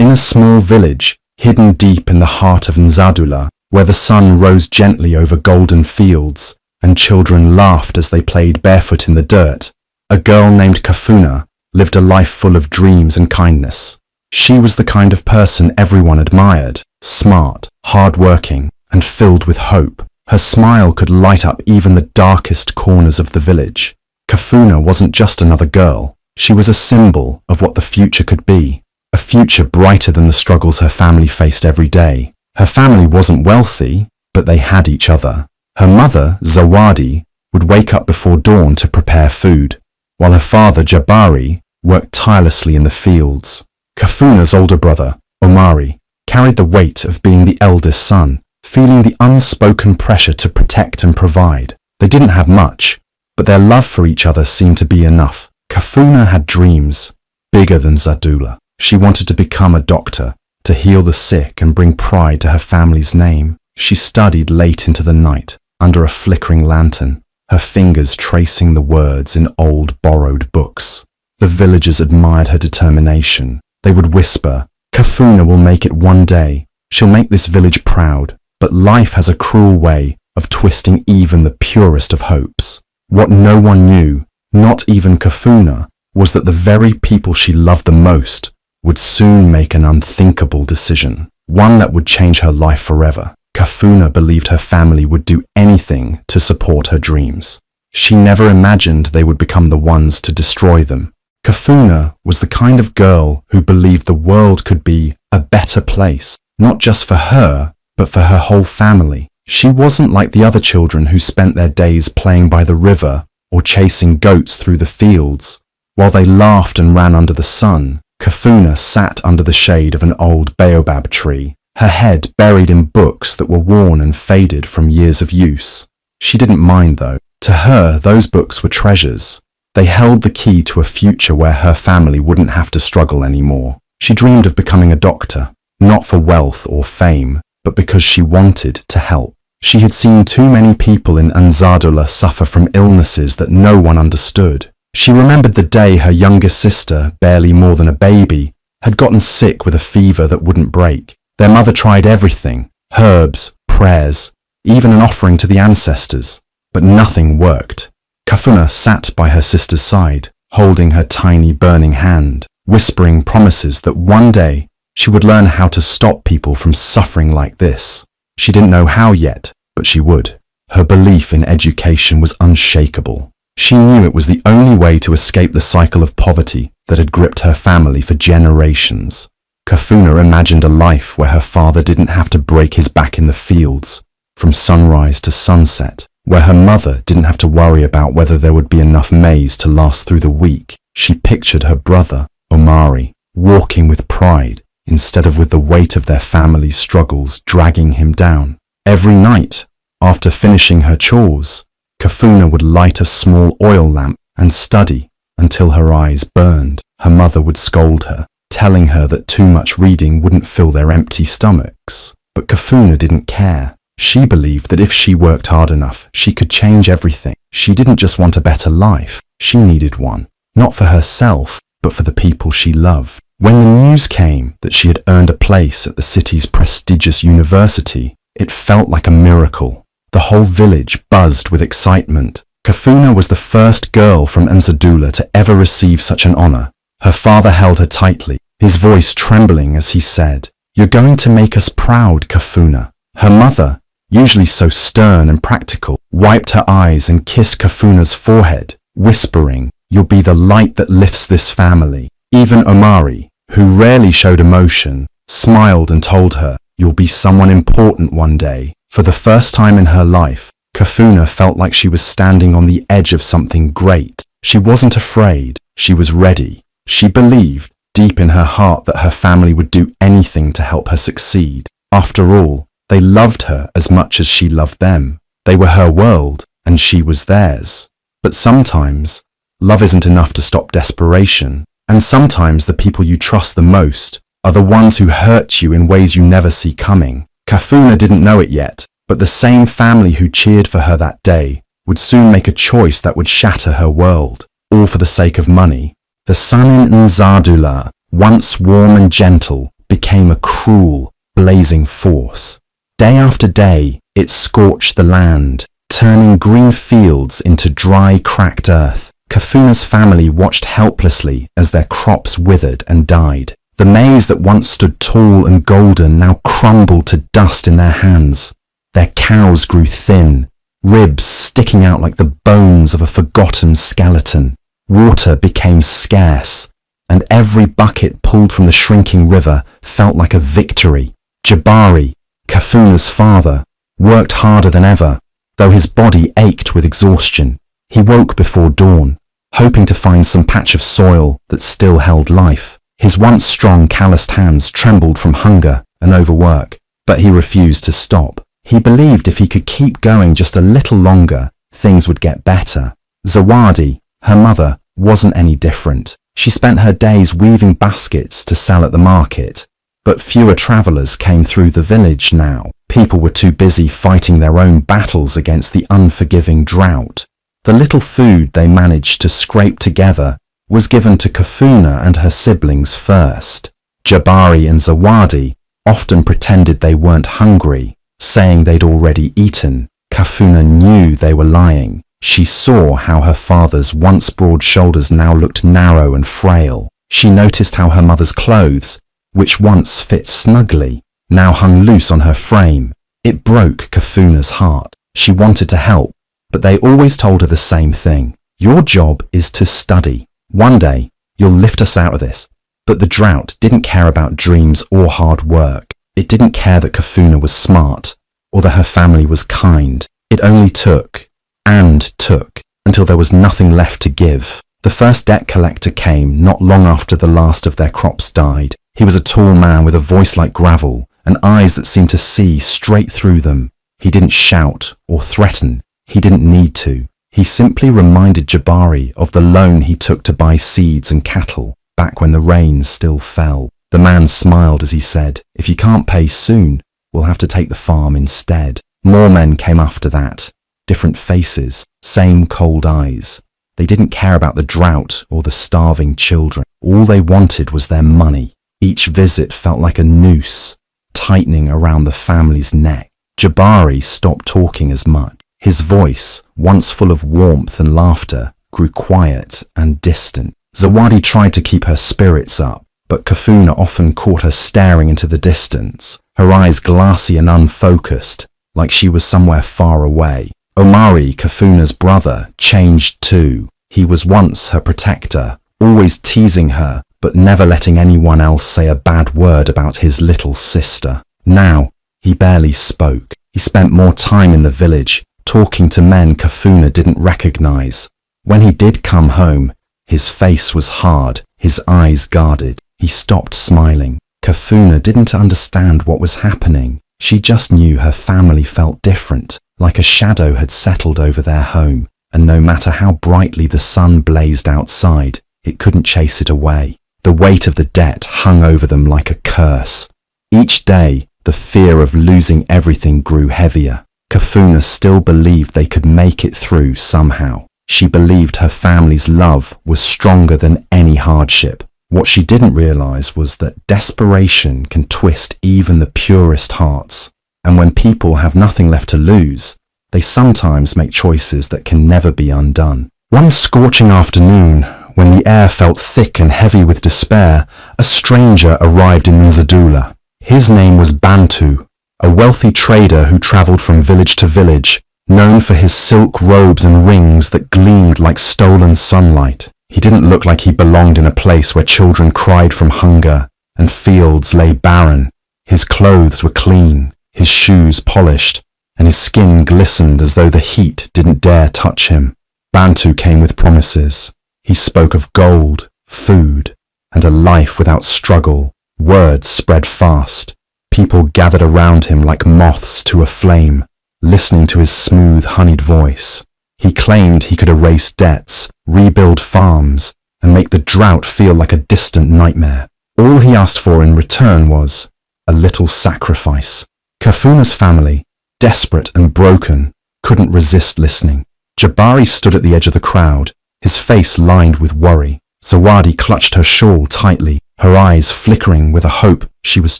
In a small village, hidden deep in the heart of Nzadula, where the sun rose gently over golden fields and children laughed as they played barefoot in the dirt, a girl named Kafuna lived a life full of dreams and kindness. She was the kind of person everyone admired, smart, hard-working, and filled with hope. Her smile could light up even the darkest corners of the village. Kafuna wasn't just another girl. She was a symbol of what the future could be, a future brighter than the struggles her family faced every day. Her family wasn't wealthy, but they had each other. Her mother, Zawadi, would wake up before dawn to prepare food, while her father, Jabari, worked tirelessly in the fields. Kafuna's older brother, Omari, carried the weight of being the eldest son, feeling the unspoken pressure to protect and provide. They didn't have much, but their love for each other seemed to be enough. Kafuna had dreams, bigger than Zadula. She wanted to become a doctor, to heal the sick and bring pride to her family's name. She studied late into the night, under a flickering lantern, her fingers tracing the words in old borrowed books. The villagers admired her determination. They would whisper, "Kafuna will make it one day. She'll make this village proud." But life has a cruel way of twisting even the purest of hopes. What no one knew, not even Kafuna, was that the very people she loved the most would soon make an unthinkable decision, one that would change her life forever. Kafuna believed her family would do anything to support her dreams. She never imagined they would become the ones to destroy them. Kafuna was the kind of girl who believed the world could be a better place, not just for her, but for her whole family. She wasn't like the other children who spent their days playing by the river or chasing goats through the fields. While they laughed and ran under the sun, Kafuna sat under the shade of an old baobab tree, her head buried in books that were worn and faded from years of use. She didn't mind though. To her, those books were treasures. They held the key to a future where her family wouldn't have to struggle anymore. She dreamed of becoming a doctor, not for wealth or fame, but because she wanted to help. She had seen too many people in Nzadula suffer from illnesses that no one understood. She remembered the day her younger sister, barely more than a baby, had gotten sick with a fever that wouldn't break. Their mother tried everything, herbs, prayers, even an offering to the ancestors, but nothing worked. Kafuna sat by her sister's side, holding her tiny burning hand, whispering promises that one day she would learn how to stop people from suffering like this. She didn't know how yet, but she would. Her belief in education was unshakable. She knew it was the only way to escape the cycle of poverty that had gripped her family for generations. Kafuna imagined a life where her father didn't have to break his back in the fields, from sunrise to sunset, where her mother didn't have to worry about whether there would be enough maize to last through the week. She pictured her brother, Omari, walking with pride instead of with the weight of their family's struggles dragging him down. Every night, after finishing her chores, Kafuna would light a small oil lamp and study until her eyes burned. Her mother would scold her, telling her that too much reading wouldn't fill their empty stomachs. But Kafuna didn't care. She believed that if she worked hard enough, she could change everything. She didn't just want a better life, she needed one. Not for herself, but for the people she loved. When the news came that she had earned a place at the city's prestigious university, it felt like a miracle. The whole village buzzed with excitement. Kafuna was the first girl from Nzadula to ever receive such an honor. Her father held her tightly, his voice trembling as he said, "You're going to make us proud, Kafuna." Her mother, usually so stern and practical, wiped her eyes and kissed Kafuna's forehead, whispering, "You'll be the light that lifts this family." Even Omari, who rarely showed emotion, smiled and told her, "You'll be someone important one day." For the first time in her life, Kafuna felt like she was standing on the edge of something great. She wasn't afraid, she was ready. She believed, deep in her heart, that her family would do anything to help her succeed. After all, they loved her as much as she loved them. They were her world, and she was theirs. But sometimes, love isn't enough to stop desperation. And sometimes the people you trust the most are the ones who hurt you in ways you never see coming. Kafuna didn't know it yet, but the same family who cheered for her that day would soon make a choice that would shatter her world, all for the sake of money. The sun in Nzadula, once warm and gentle, became a cruel, blazing force. Day after day, it scorched the land, turning green fields into dry, cracked earth. Kafuna's family watched helplessly as their crops withered and died. The maize that once stood tall and golden now crumbled to dust in their hands. Their cows grew thin, ribs sticking out like the bones of a forgotten skeleton. Water became scarce, and every bucket pulled from the shrinking river felt like a victory. Jabari, Kafuna's father, worked harder than ever, though his body ached with exhaustion. He woke before dawn, hoping to find some patch of soil that still held life. His once strong, calloused hands trembled from hunger and overwork, but he refused to stop. He believed if he could keep going just a little longer, things would get better. Zawadi, her mother, wasn't any different. She spent her days weaving baskets to sell at the market, but fewer travelers came through the village now. People were too busy fighting their own battles against the unforgiving drought. The little food they managed to scrape together was given to Kafuna and her siblings first. Jabari and Zawadi often pretended they weren't hungry, saying they'd already eaten. Kafuna knew they were lying. She saw how her father's once broad shoulders now looked narrow and frail. She noticed how her mother's clothes, which once fit snugly, now hung loose on her frame. It broke Kafuna's heart. She wanted to help, but they always told her the same thing. Your job is to study. One day, you'll lift us out of this. But the drought didn't care about dreams or hard work. It didn't care that Kafuna was smart, or that her family was kind. It only took, and took, until there was nothing left to give. The first debt collector came not long after the last of their crops died. He was a tall man with a voice like gravel, and eyes that seemed to see straight through them. He didn't shout or threaten. He didn't need to. He simply reminded Jabari of the loan he took to buy seeds and cattle, back when the rain still fell. The man smiled as he said, "If you can't pay soon, we'll have to take the farm instead." More men came after that. Different faces, same cold eyes. They didn't care about the drought or the starving children. All they wanted was their money. Each visit felt like a noose, tightening around the family's neck. Jabari stopped talking as much. His voice, once full of warmth and laughter, grew quiet and distant. Zawadi tried to keep her spirits up, but Kafuna often caught her staring into the distance, her eyes glassy and unfocused, like she was somewhere far away. Omari, Kafuna's brother, changed too. He was once her protector, always teasing her, but never letting anyone else say a bad word about his little sister. Now, he barely spoke. He spent more time in the village, talking to men Kafuna didn't recognize. When he did come home, his face was hard, his eyes guarded. He stopped smiling. Kafuna didn't understand what was happening. She just knew her family felt different, like a shadow had settled over their home, and no matter how brightly the sun blazed outside, it couldn't chase it away. The weight of the debt hung over them like a curse. Each day, the fear of losing everything grew heavier. Kafuna still believed they could make it through somehow. She believed her family's love was stronger than any hardship. What she didn't realize was that desperation can twist even the purest hearts. And when people have nothing left to lose, they sometimes make choices that can never be undone. One scorching afternoon, when the air felt thick and heavy with despair, a stranger arrived in Nzadula. His name was Bantu, a wealthy trader who traveled from village to village, known for his silk robes and rings that gleamed like stolen sunlight. He didn't look like he belonged in a place where children cried from hunger and fields lay barren. His clothes were clean, his shoes polished, and his skin glistened as though the heat didn't dare touch him. Bantu came with promises. He spoke of gold, food, and a life without struggle. Words spread fast. People gathered around him like moths to a flame, listening to his smooth, honeyed voice. He claimed he could erase debts, rebuild farms, and make the drought feel like a distant nightmare. All he asked for in return was a little sacrifice. Kafuna's family, desperate and broken, couldn't resist listening. Jabari stood at the edge of the crowd, his face lined with worry. Zawadi clutched her shawl tightly, her eyes flickering with a hope she was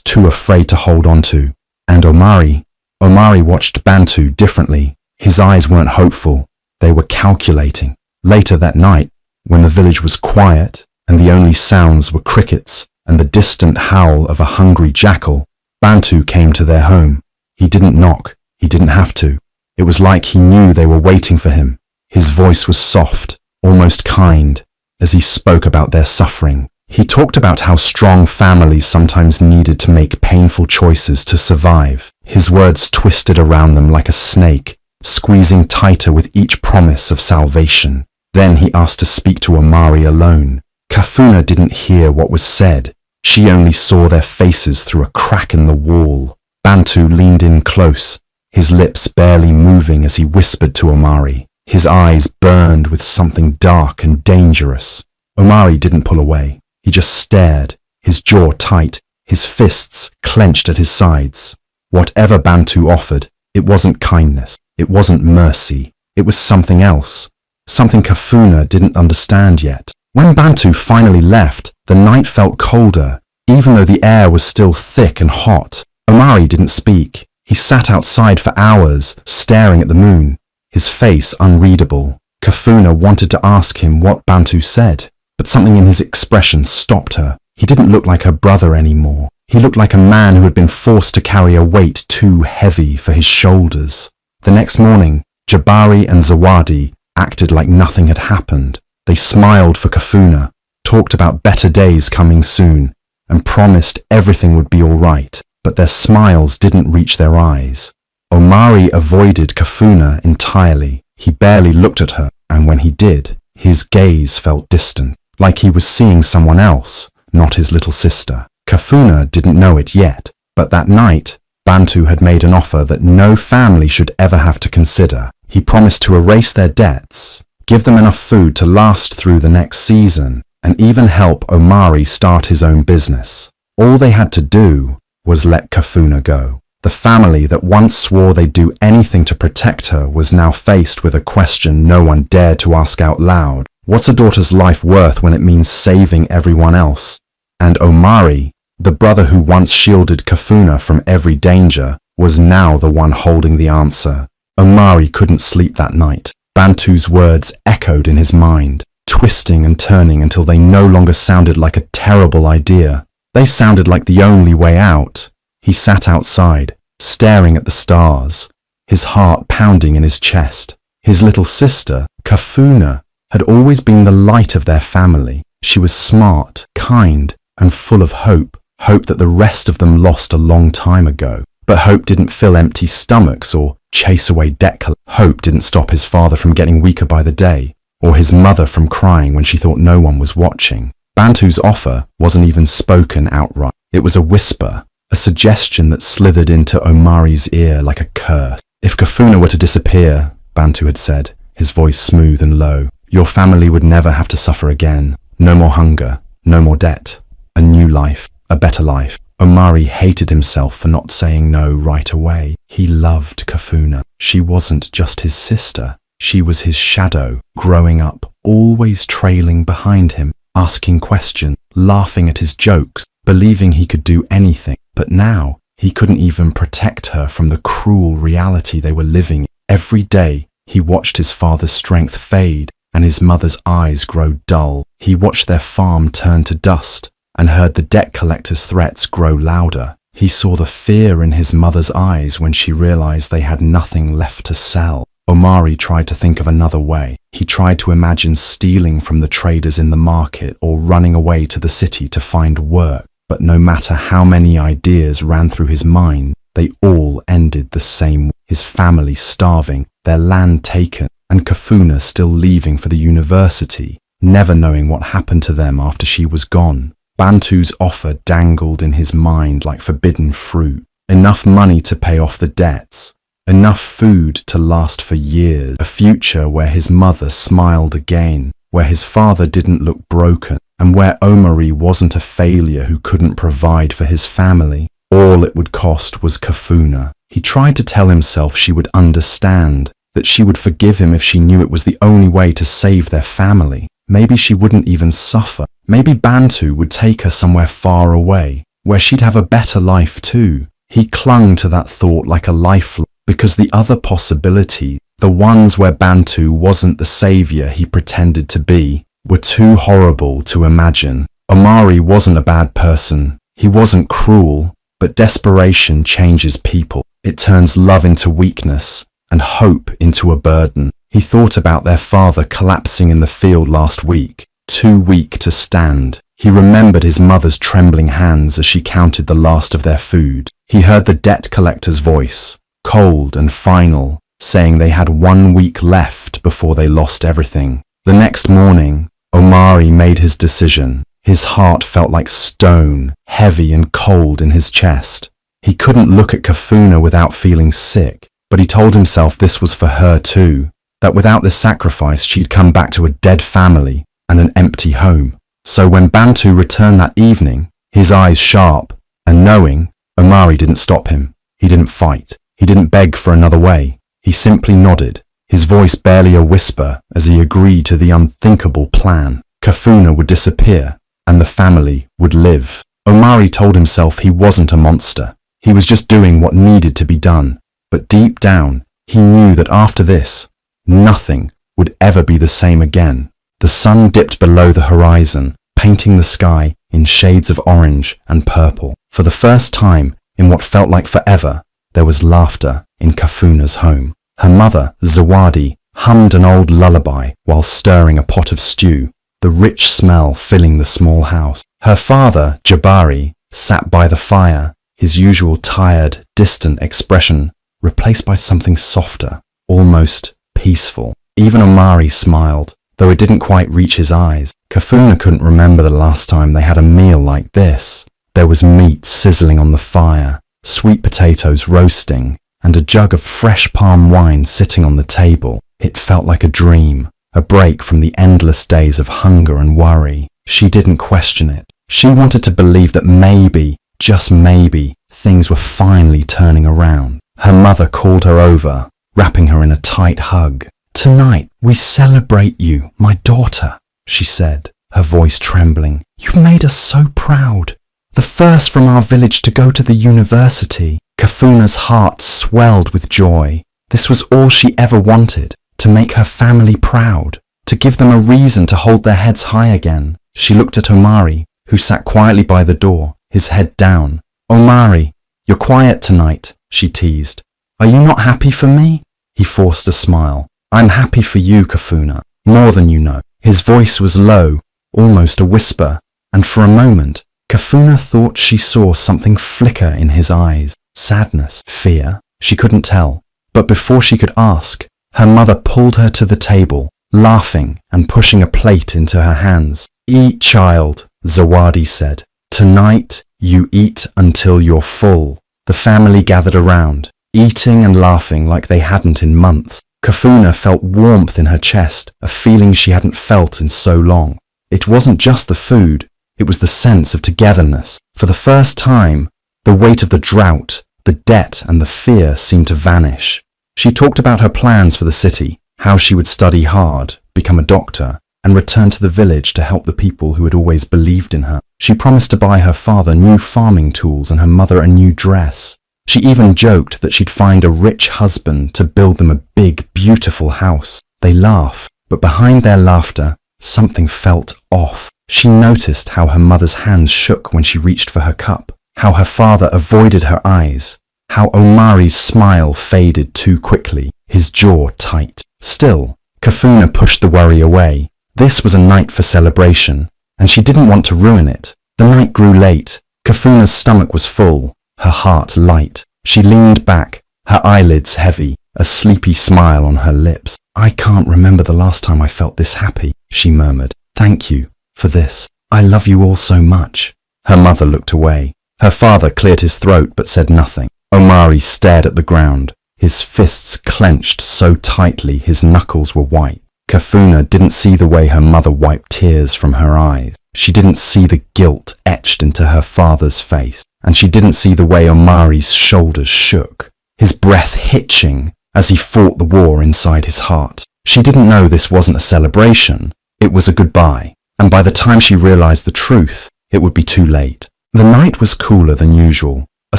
too afraid to hold on to. And Omari watched Bantu differently. His eyes weren't hopeful, they were calculating. Later that night, when the village was quiet and the only sounds were crickets and the distant howl of a hungry jackal, Bantu came to their home. He didn't knock, he didn't have to. It was like he knew they were waiting for him. His voice was soft, almost kind, as he spoke about their suffering. He talked about how strong families sometimes needed to make painful choices to survive. His words twisted around them like a snake, squeezing tighter with each promise of salvation. Then he asked to speak to Omari alone. Kafuna didn't hear what was said. She only saw their faces through a crack in the wall. Bantu leaned in close, his lips barely moving as he whispered to Omari. His eyes burned with something dark and dangerous. Omari didn't pull away. He just stared, his jaw tight, his fists clenched at his sides. Whatever Bantu offered, it wasn't kindness, it wasn't mercy, it was something else, something Kafuna didn't understand yet. When Bantu finally left, the night felt colder, even though the air was still thick and hot. Omari didn't speak. He sat outside for hours, staring at the moon, his face unreadable. Kafuna wanted to ask him what Bantu said, but something in his expression stopped her. He didn't look like her brother anymore. He looked like a man who had been forced to carry a weight too heavy for his shoulders. The next morning, Jabari and Zawadi acted like nothing had happened. They smiled for Kafuna, talked about better days coming soon, and promised everything would be all right, but their smiles didn't reach their eyes. Omari avoided Kafuna entirely. He barely looked at her, and when he did, his gaze felt distant, like he was seeing someone else, not his little sister. Kafuna didn't know it yet, but that night, Bantu had made an offer that no family should ever have to consider. He promised to erase their debts, give them enough food to last through the next season, and even help Omari start his own business. All they had to do was let Kafuna go. The family that once swore they'd do anything to protect her was now faced with a question no one dared to ask out loud. What's a daughter's life worth when it means saving everyone else? And Omari, the brother who once shielded Kafuna from every danger, was now the one holding the answer. Omari couldn't sleep that night. Bantu's words echoed in his mind, twisting and turning until they no longer sounded like a terrible idea. They sounded like the only way out. He sat outside, staring at the stars, his heart pounding in his chest. His little sister, Kafuna, had always been the light of their family. She was smart, kind, and full of hope. Hope that the rest of them lost a long time ago. But hope didn't fill empty stomachs or chase away debt collectors. Hope didn't stop his father from getting weaker by the day, or his mother from crying when she thought no one was watching. Bantu's offer wasn't even spoken outright. It was a whisper, a suggestion that slithered into Omari's ear like a curse. If Kafuna were to disappear, Bantu had said, his voice smooth and low, your family would never have to suffer again. No more hunger, no more debt. A new life, a better life. Omari hated himself for not saying no right away. He loved Kafuna. She wasn't just his sister. She was his shadow, growing up, always trailing behind him, asking questions, laughing at his jokes, believing he could do anything. But now, he couldn't even protect her from the cruel reality they were living in. Every day, he watched his father's strength fade and his mother's eyes grow dull. He watched their farm turn to dust and heard the debt collector's threats grow louder. He saw the fear in his mother's eyes when she realized they had nothing left to sell. Omari tried to think of another way. He tried to imagine stealing from the traders in the market or running away to the city to find work. But no matter how many ideas ran through his mind, they all ended the same way. His family starving, their land taken, and Kafuna still leaving for the university, never knowing what happened to them after she was gone. Bantu's offer dangled in his mind like forbidden fruit. Enough money to pay off the debts, enough food to last for years, a future where his mother smiled again, where his father didn't look broken, and where Omari wasn't a failure who couldn't provide for his family. All it would cost was Kafuna. He tried to tell himself she would understand, that she would forgive him if she knew it was the only way to save their family. Maybe she wouldn't even suffer. Maybe Bantu would take her somewhere far away, where she'd have a better life too. He clung to that thought like a lifeline, because the other possibilities, the ones where Bantu wasn't the savior he pretended to be, were too horrible to imagine. Omari wasn't a bad person. He wasn't cruel, but desperation changes people. It turns love into weakness and hope into a burden. He thought about their father collapsing in the field last week, too weak to stand. He remembered his mother's trembling hands as she counted the last of their food. He heard the debt collector's voice, cold and final, saying they had 1 week left before they lost everything. The next morning, Omari made his decision. His heart felt like stone, heavy and cold in his chest. He couldn't look at Kafuna without feeling sick, but he told himself this was for her too, that without this sacrifice she'd come back to a dead family and an empty home. So when Bantu returned that evening, his eyes sharp and knowing, Omari didn't stop him. He didn't fight. He didn't beg for another way. He simply nodded, his voice barely a whisper as he agreed to the unthinkable plan. Kafuna would disappear and the family would live. Omari told himself he wasn't a monster. He was just doing what needed to be done. But deep down, he knew that after this, nothing would ever be the same again. The sun dipped below the horizon, painting the sky in shades of orange and purple. For the first time, in what felt like forever, there was laughter in Kafuna's home. Her mother, Zawadi, hummed an old lullaby while stirring a pot of stew, the rich smell filling the small house. Her father, Jabari, sat by the fire, his usual tired, distant expression replaced by something softer, almost peaceful. Even Omari smiled, though it didn't quite reach his eyes. Kafuna couldn't remember the last time they had a meal like this. There was meat sizzling on the fire, sweet potatoes roasting, and a jug of fresh palm wine sitting on the table. It felt like a dream, a break from the endless days of hunger and worry. She didn't question it. She wanted to believe that maybe, just maybe, things were finally turning around. Her mother called her over, wrapping her in a tight hug. "Tonight, we celebrate you, my daughter," she said, her voice trembling. "You've made us so proud. The first from our village to go to the university." Kafuna's heart swelled with joy. This was all she ever wanted, to make her family proud, to give them a reason to hold their heads high again. She looked at Omari, who sat quietly by the door, his head down. "Omari, you're quiet tonight," she teased. "Are you not happy for me?" He forced a smile. "I'm happy for you, Kafuna, more than you know." His voice was low, almost a whisper, and for a moment, Kafuna thought she saw something flicker in his eyes. Sadness, fear, she couldn't tell. But before she could ask, her mother pulled her to the table, laughing and pushing a plate into her hands. "Eat, child," Zawadi said. "Tonight, you eat until you're full." The family gathered around, eating and laughing like they hadn't in months. Kafuna felt warmth in her chest, a feeling she hadn't felt in so long. It wasn't just the food, it was the sense of togetherness. For the first time, the weight of the drought, the debt and the fear seemed to vanish. She talked about her plans for the city, how she would study hard, become a doctor, and return to the village to help the people who had always believed in her. She promised to buy her father new farming tools and her mother a new dress. She even joked that she'd find a rich husband to build them a big, beautiful house. They laughed, but behind their laughter, something felt off. She noticed how her mother's hands shook when she reached for her cup, how her father avoided her eyes, how Omari's smile faded too quickly, his jaw tight. Still, Kafuna pushed the worry away. This was a night for celebration, and she didn't want to ruin it. The night grew late. Kafuna's stomach was full, her heart light. She leaned back, her eyelids heavy, a sleepy smile on her lips. "I can't remember the last time I felt this happy," she murmured. "Thank you for this. I love you all so much." Her mother looked away. Her father cleared his throat but said nothing. Omari stared at the ground, his fists clenched so tightly his knuckles were white. Kafuna didn't see the way her mother wiped tears from her eyes. She didn't see the guilt etched into her father's face, and she didn't see the way Omari's shoulders shook, his breath hitching as he fought the war inside his heart. She didn't know this wasn't a celebration, it was a goodbye. And by the time she realized the truth, it would be too late. The night was cooler than usual, a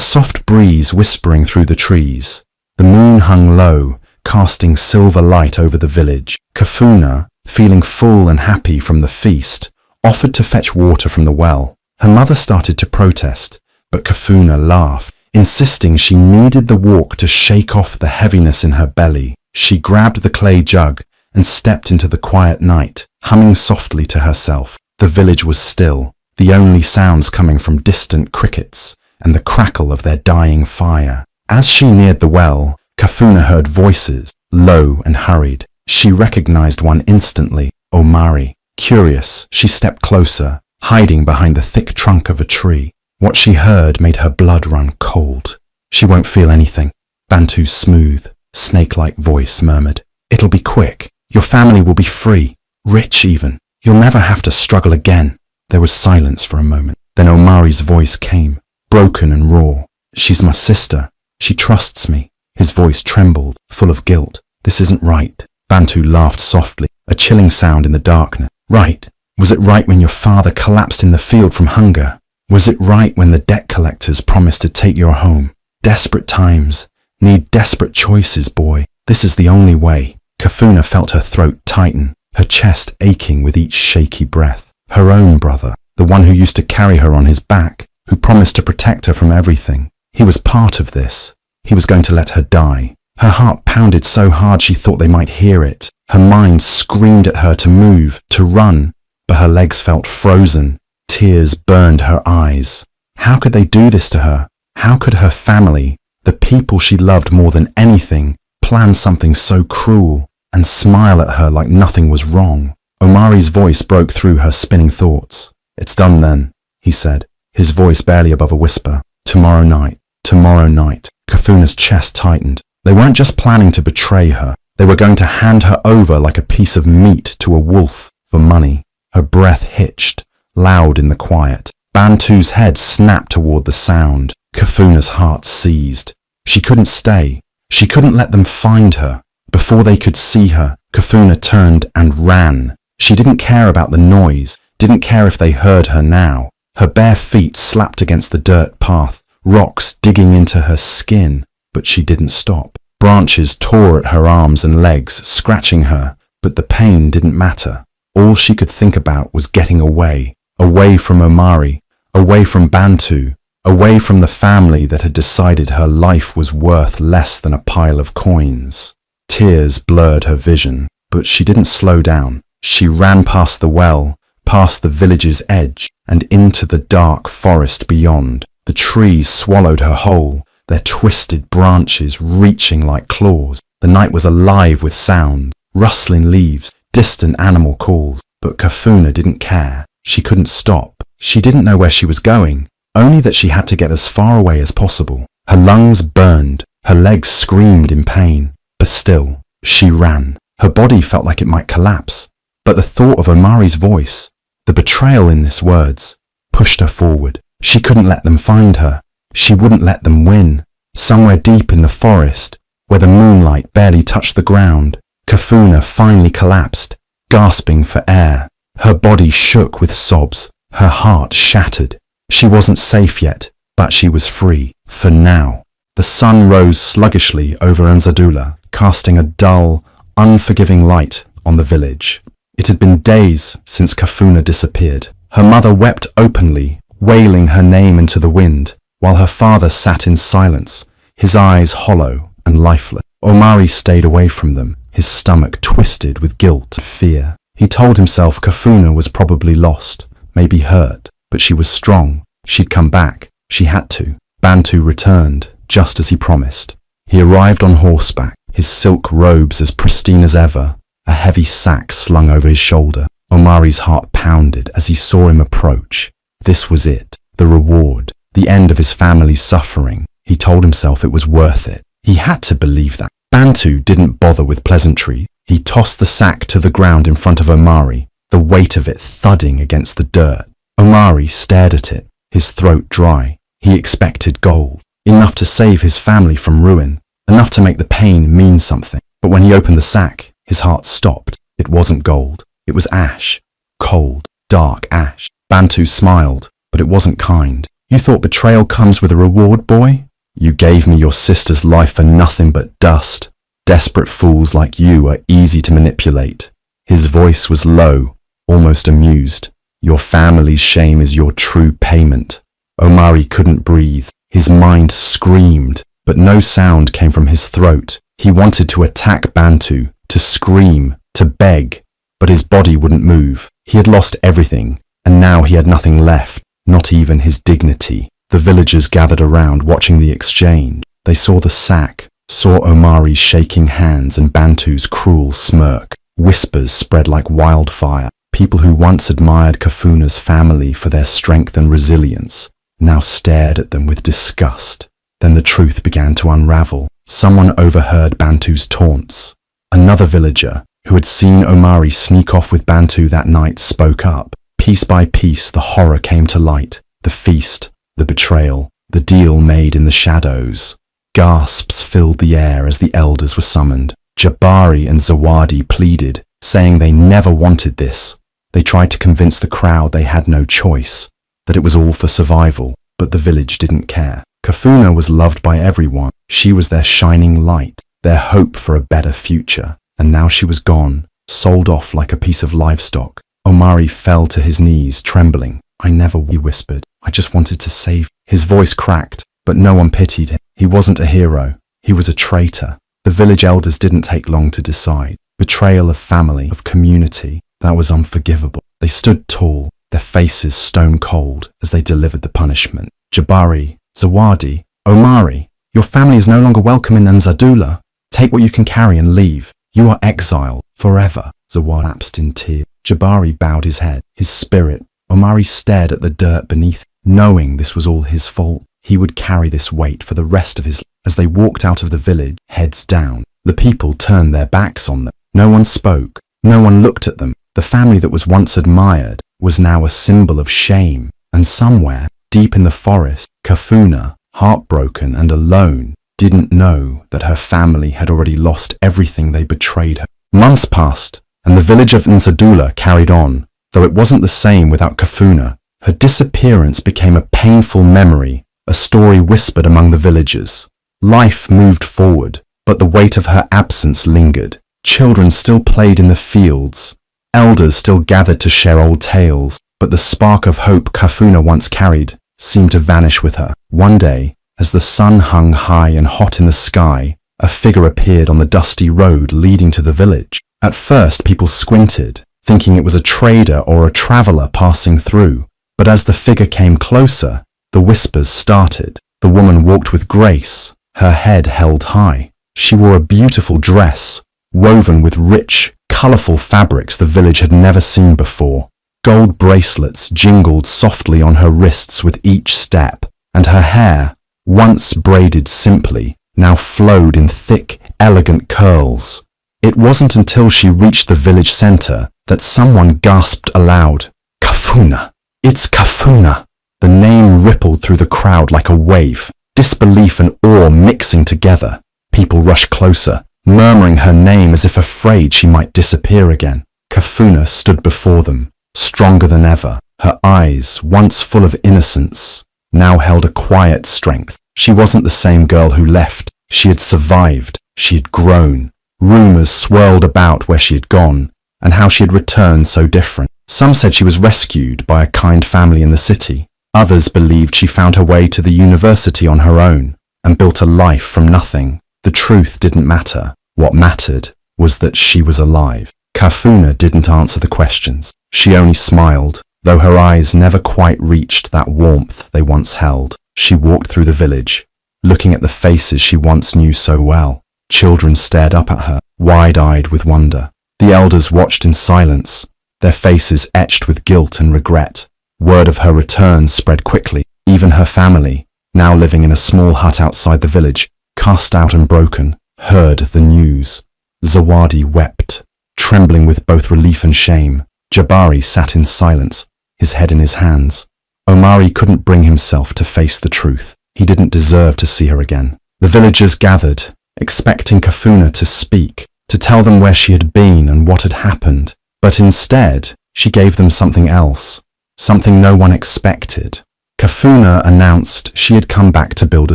soft breeze whispering through the trees. The moon hung low, casting silver light over the village. Kafuna, feeling full and happy from the feast, offered to fetch water from the well. Her mother started to protest, but Kafuna laughed, insisting she needed the walk to shake off the heaviness in her belly. She grabbed the clay jug and stepped into the quiet night, humming softly to herself. The village was still, the only sounds coming from distant crickets and the crackle of their dying fire. As she neared the well, Kafuna heard voices, low and hurried. She recognized one instantly, Omari. Curious, she stepped closer, hiding behind the thick trunk of a tree. What she heard made her blood run cold. "She won't feel anything," Bantu's smooth, snake-like voice murmured. "It'll be quick. Your family will be free, rich even. You'll never have to struggle again." There was silence for a moment. Then Omari's voice came, broken and raw. "She's my sister. She trusts me." His voice trembled, full of guilt. "This isn't right." Bantu laughed softly, a chilling sound in the darkness. "Right? Was it right when your father collapsed in the field from hunger? Was it right when the debt collectors promised to take your home? Desperate times need desperate choices, boy. This is the only way." Kafuna felt her throat tighten, her chest aching with each shaky breath. Her own brother, the one who used to carry her on his back, who promised to protect her from everything. He was part of this. He was going to let her die. Her heart pounded so hard she thought they might hear it. Her mind screamed at her to move, to run, but her legs felt frozen. Tears burned her eyes. How could they do this to her? How could her family, the people she loved more than anything, plan something so cruel and smile at her like nothing was wrong? Omari's voice broke through her spinning thoughts. "It's done then," he said, his voice barely above a whisper. "Tomorrow night. Tomorrow night." Kafuna's chest tightened. They weren't just planning to betray her. They were going to hand her over like a piece of meat to a wolf for money. Her breath hitched, loud in the quiet. Bantu's head snapped toward the sound. Kafuna's heart seized. She couldn't stay. She couldn't let them find her. Before they could see her, Kafuna turned and ran. She didn't care about the noise, didn't care if they heard her now. Her bare feet slapped against the dirt path, rocks digging into her skin, but she didn't stop. Branches tore at her arms and legs, scratching her, but the pain didn't matter. All she could think about was getting away, away from Omari, away from Bantu, away from the family that had decided her life was worth less than a pile of coins. Tears blurred her vision, but she didn't slow down. She ran past the well, past the village's edge, and into the dark forest beyond. The trees swallowed her whole, their twisted branches reaching like claws. The night was alive with sound, rustling leaves, distant animal calls. But Kafuna didn't care. She couldn't stop. She didn't know where she was going, only that she had to get as far away as possible. Her lungs burned, her legs screamed in pain, but still, she ran. Her body felt like it might collapse, but the thought of Omari's voice, the betrayal in his words, pushed her forward. She couldn't let them find her. She wouldn't let them win. Somewhere deep in the forest, where the moonlight barely touched the ground, Kafuna finally collapsed, gasping for air. Her body shook with sobs, her heart shattered. She wasn't safe yet, but she was free, for now. The sun rose sluggishly over Nzadula, casting a dull, unforgiving light on the village. It had been days since Kafuna disappeared. Her mother wept openly, wailing her name into the wind, while her father sat in silence, his eyes hollow and lifeless. Omari stayed away from them, his stomach twisted with guilt and fear. He told himself Kafuna was probably lost, maybe hurt, but she was strong. She'd come back. She had to. Bantu returned, just as he promised. He arrived on horseback, his silk robes as pristine as ever, a heavy sack slung over his shoulder. Omari's heart pounded as he saw him approach. This was it, the reward, the end of his family's suffering. He told himself it was worth it. He had to believe that. Bantu didn't bother with pleasantry. He tossed the sack to the ground in front of Omari, the weight of it thudding against the dirt. Omari stared at it, his throat dry. He expected gold, enough to save his family from ruin, enough to make the pain mean something. But when he opened the sack, his heart stopped. It wasn't gold. It was ash, cold, dark ash. Bantu smiled, but it wasn't kind. You thought betrayal comes with a reward, boy? You gave me your sister's life for nothing but dust. Desperate fools like you are easy to manipulate. His voice was low, almost amused. Your family's shame is your true payment. Omari couldn't breathe. His mind screamed, but no sound came from his throat. He wanted to attack Bantu, to scream, to beg, but his body wouldn't move. He had lost everything, and now he had nothing left, not even his dignity. The villagers gathered around, watching the exchange. They saw the sack, saw Omari's shaking hands and Bantu's cruel smirk. Whispers spread like wildfire. People who once admired Kafuna's family for their strength and resilience now stared at them with disgust. Then the truth began to unravel. Someone overheard Bantu's taunts. Another villager, who had seen Omari sneak off with Bantu that night, spoke up. Piece by piece, the horror came to light. The feast, the betrayal, the deal made in the shadows. Gasps filled the air as the elders were summoned. Jabari and Zawadi pleaded, saying they never wanted this. They tried to convince the crowd they had no choice, that it was all for survival, but the village didn't care. Kafuna was loved by everyone. She was their shining light, their hope for a better future. And now she was gone, sold off like a piece of livestock. Omari fell to his knees, trembling. He whispered. I just wanted to save. His voice cracked, but no one pitied him. He wasn't a hero. He was a traitor. The village elders didn't take long to decide. Betrayal of family, of community, that was unforgivable. They stood tall, their faces stone cold as they delivered the punishment. Jabari, Zawadi, Omari, your family is no longer welcome in Nzadula. Take what you can carry and leave. You are exiled forever. Zawadi lapsed in tears. Jabari bowed his head, his spirit. Omari stared at the dirt beneath him, knowing this was all his fault. He would carry this weight for the rest of his life. As they walked out of the village, heads down, the people turned their backs on them. No one spoke. No one looked at them. The family that was once admired was now a symbol of shame. And somewhere, deep in the forest, Kafuna, heartbroken and alone, didn't know that her family had already lost everything. They betrayed her. Months passed, and the village of Nzadula carried on. Though it wasn't the same without Kafuna, her disappearance became a painful memory, a story whispered among the villagers. Life moved forward, but the weight of her absence lingered. Children still played in the fields. Elders still gathered to share old tales, but the spark of hope Kafuna once carried seemed to vanish with her. One day, as the sun hung high and hot in the sky, a figure appeared on the dusty road leading to the village. At first, people squinted, thinking it was a trader or a traveler passing through. But as the figure came closer, the whispers started. The woman walked with grace, her head held high. She wore a beautiful dress, woven with rich, colorful fabrics the village had never seen before. Gold bracelets jingled softly on her wrists with each step, and her hair, once braided simply, now flowed in thick, elegant curls. It wasn't until she reached the village center that someone gasped aloud, "Kafuna! It's Kafuna!" The name rippled through the crowd like a wave, disbelief and awe mixing together. People rushed closer, murmuring her name as if afraid she might disappear again. Kafuna stood before them, stronger than ever. Her eyes, once full of innocence, now held a quiet strength. She wasn't the same girl who left. She had survived. She had grown. Rumors swirled about where she had gone, and how she had returned so different. Some said she was rescued by a kind family in the city. Others believed she found her way to the university on her own, and built a life from nothing. The truth didn't matter. What mattered was that she was alive. Kafuna didn't answer the questions. She only smiled, though her eyes never quite reached that warmth they once held. She walked through the village, looking at the faces she once knew so well. Children stared up at her, wide-eyed with wonder. The elders watched in silence, their faces etched with guilt and regret. Word of her return spread quickly. Even her family, now living in a small hut outside the village, cast out and broken, heard the news. Zawadi wept, trembling with both relief and shame. Jabari sat in silence, his head in his hands. Omari couldn't bring himself to face the truth. He didn't deserve to see her again. The villagers gathered, expecting Kafuna to speak, to tell them where she had been and what had happened. But instead, she gave them something else, something no one expected. Kafuna announced she had come back to build a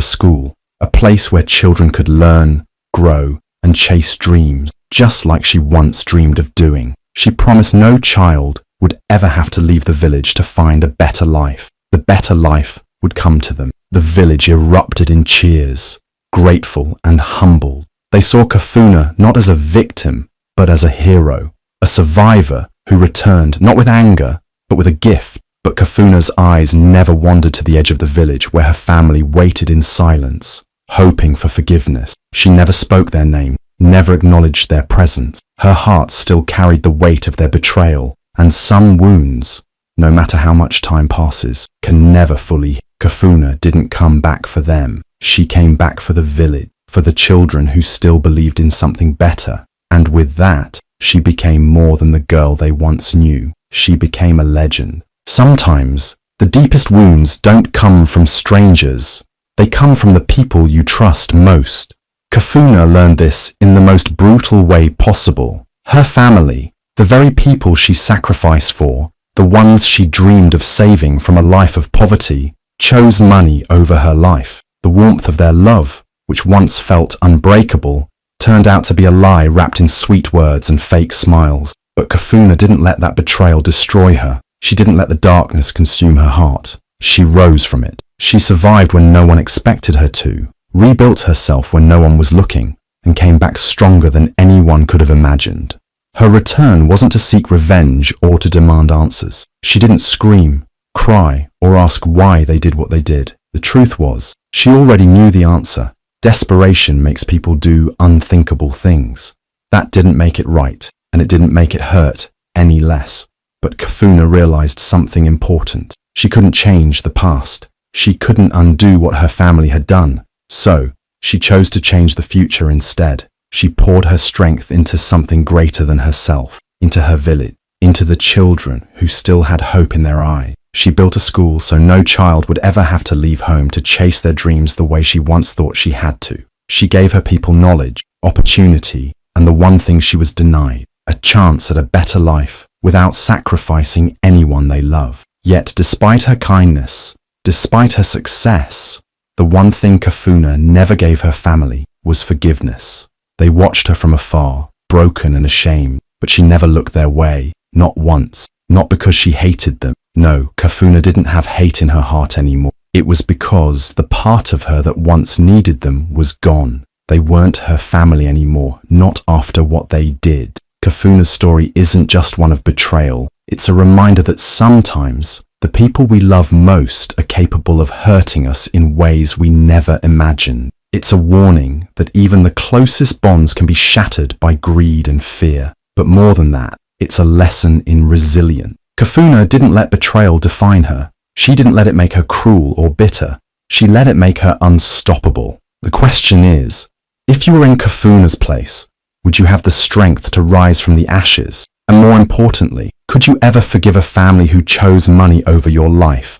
school, a place where children could learn, grow, and chase dreams, just like she once dreamed of doing. She promised no child would ever have to leave the village to find a better life. The better life would come to them. The village erupted in cheers, grateful and humbled. They saw Kafuna not as a victim, but as a hero, a survivor who returned not with anger, but with a gift. But Kafuna's eyes never wandered to the edge of the village where her family waited in silence, hoping for forgiveness. She never spoke their name, never acknowledged their presence. Her heart still carried the weight of their betrayal, and some wounds, no matter how much time passes, can never fully heal. Kafuna didn't come back for them. She came back for the village, for the children who still believed in something better. And with that, she became more than the girl they once knew. She became a legend. Sometimes, the deepest wounds don't come from strangers. They come from the people you trust most. Kafuna learned this in the most brutal way possible. Her family, the very people she sacrificed for, the ones she dreamed of saving from a life of poverty, chose money over her life. The warmth of their love, which once felt unbreakable, turned out to be a lie wrapped in sweet words and fake smiles. But Kafuna didn't let that betrayal destroy her. She didn't let the darkness consume her heart. She rose from it. She survived when no one expected her to, rebuilt herself when no one was looking, and came back stronger than anyone could have imagined. Her return wasn't to seek revenge or to demand answers. She didn't scream, cry, or ask why they did what they did. The truth was, she already knew the answer. Desperation makes people do unthinkable things. That didn't make it right, and it didn't make it hurt any less. But Kafuna realized something important. She couldn't change the past. She couldn't undo what her family had done. So, she chose to change the future instead. She poured her strength into something greater than herself, into her village, into the children who still had hope in their eyes. She built a school so no child would ever have to leave home to chase their dreams the way she once thought she had to. She gave her people knowledge, opportunity, and the one thing she was denied, a chance at a better life without sacrificing anyone they love. Yet, despite her kindness, despite her success, the one thing Kafuna never gave her family was forgiveness. They watched her from afar, broken and ashamed, but she never looked their way, not once, not because she hated them. No, Kafuna didn't have hate in her heart anymore. It was because the part of her that once needed them was gone. They weren't her family anymore, not after what they did. Kafuna's story isn't just one of betrayal. It's a reminder that sometimes the people we love most are capable of hurting us in ways we never imagined. It's a warning that even the closest bonds can be shattered by greed and fear. But more than that, it's a lesson in resilience. Kafuna didn't let betrayal define her. She didn't let it make her cruel or bitter. She let it make her unstoppable. The question is, if you were in Kafuna's place, would you have the strength to rise from the ashes? And more importantly, could you ever forgive a family who chose money over your life?